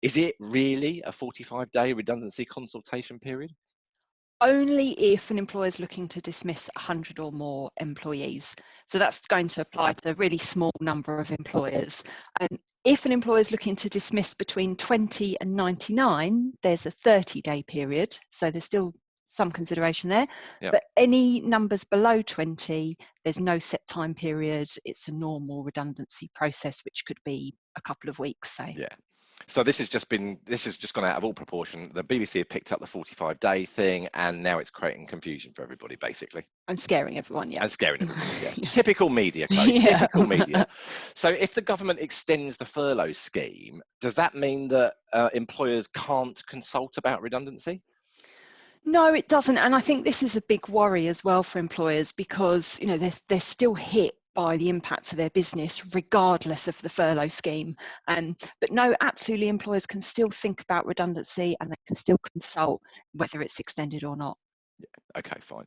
Is it really a 45-day redundancy consultation period? Only if an employer is looking to dismiss 100 or more employees. So that's going to apply to a really small number of employers. If an employer is looking to dismiss between 20 and 99, there's a 30-day period. So there's still some consideration there. Yep. But any numbers below 20, there's no set time period. It's a normal redundancy process, which could be a couple of weeks, say. Yeah. So this has just gone out of all proportion. The BBC have picked up the 45-day thing, and now it's creating confusion for everybody, basically. And scaring everyone, yeah. And scaring everybody, yeah. Typical media, Chloe, Yeah. typical media. So if the government extends the furlough scheme, does that mean that employers can't consult about redundancy? No, it doesn't. And I think this is a big worry as well for employers, because they're still hit by the impacts of their business regardless of the furlough scheme. But no, absolutely, employers can still think about redundancy, and they can still consult whether it's extended or not. Yeah. Okay, fine.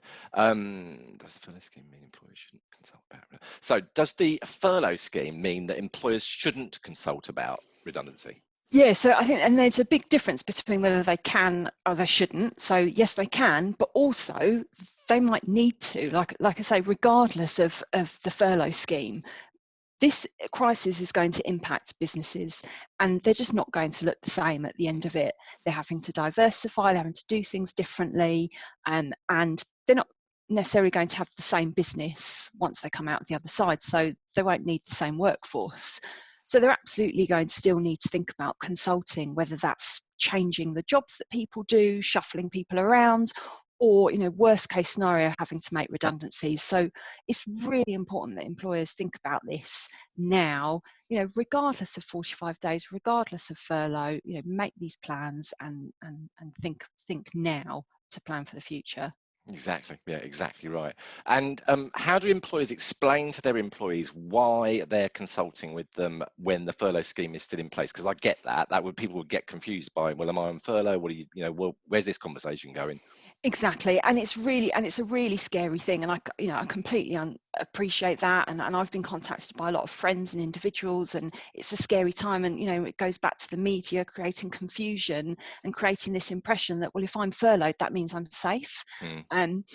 Does the furlough scheme mean employers shouldn't consult about it? So does the furlough scheme mean that employers shouldn't consult about redundancy? Yeah, so I think, and there's a big difference between whether they can or they shouldn't. So yes, they can, but also they might need to, like I say, regardless of the furlough scheme. This crisis is going to impact businesses, and they're just not going to look the same at the end of it. They're having to diversify, they're having to do things differently, and they're not necessarily going to have the same business once they come out the other side, so they won't need the same workforce. So they're absolutely going to still need to think about consulting, whether that's changing the jobs that people do, shuffling people around, or, worst case scenario, having to make redundancies. So it's really important that employers think about this now, regardless of 45 days, regardless of furlough, make these plans and think now to plan for the future. Exactly. Yeah, exactly right. And how do employers explain to their employees why they're consulting with them when the furlough scheme is still in place? Because I get that people would get confused by, well, am I on furlough? What do well, where's this conversation going? Exactly, and it's a really scary thing, and I completely appreciate that, and I've been contacted by a lot of friends and individuals, and it's a scary time, and it goes back to the media creating confusion and creating this impression that, well, if I'm furloughed, that means I'm safe, and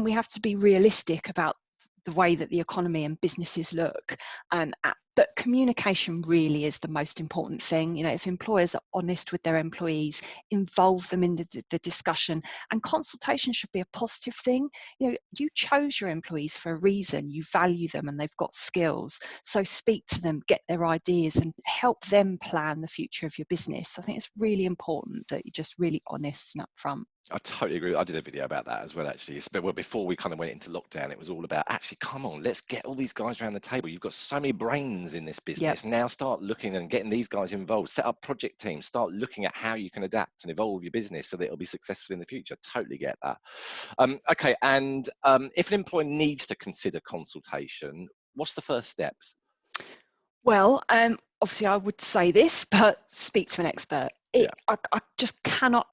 we have to be realistic about the way that the economy and businesses look, but communication really is the most important thing. If employers are honest with their employees, involve them in the discussion, and consultation should be a positive thing. You chose your employees for a reason. You value them and they've got skills. So speak to them, get their ideas, and help them plan the future of your business. I think it's really important that you're just really honest and upfront. I totally agree. I did a video about that as well, actually. Well, before we kind of went into lockdown, it was all about, actually, come on, let's get all these guys around the table. You've got so many brains in this business. Yep. Now start looking and getting these guys involved. Set up project teams. Start looking at how you can adapt and evolve your business so that it'll be successful in the future. Totally get that. Okay, and if an employer needs to consider consultation, what's the first steps? Well, obviously I would say this, but speak to an expert. I just cannot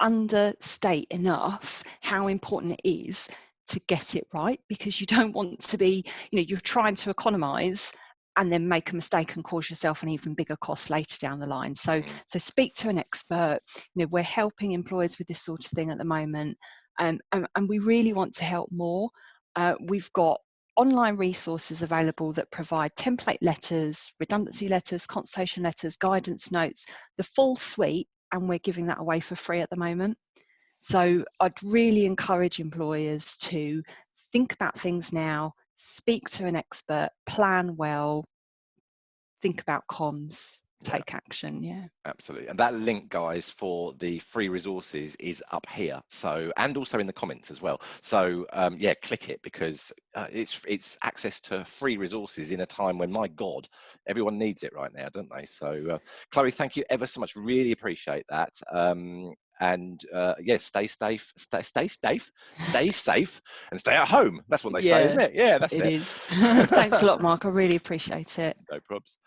understate enough how important it is to get it right, because you don't want to be, you're trying to economise and then make a mistake and cause yourself an even bigger cost later down the line. So speak to an expert. We're helping employers with this sort of thing at the moment, and we really want to help more. We've got online resources available that provide template letters, redundancy letters, consultation letters, guidance notes, the full suite, and we're giving that away for free at the moment. So I'd really encourage employers to think about things now, speak to an expert, plan well, think about comms, take action. Yeah, absolutely. And that link, guys, for the free resources is up here, so, and also in the comments as well. So yeah, click it, because it's access to free resources in a time when, my God, everyone needs it right now, don't they? So Chloe, thank you ever so much. Really appreciate that. And yeah, stay safe, stay safe, and stay at home. That's what they say, isn't it? Yeah, that's it. It is. Thanks a lot, Mark. I really appreciate it. No probs.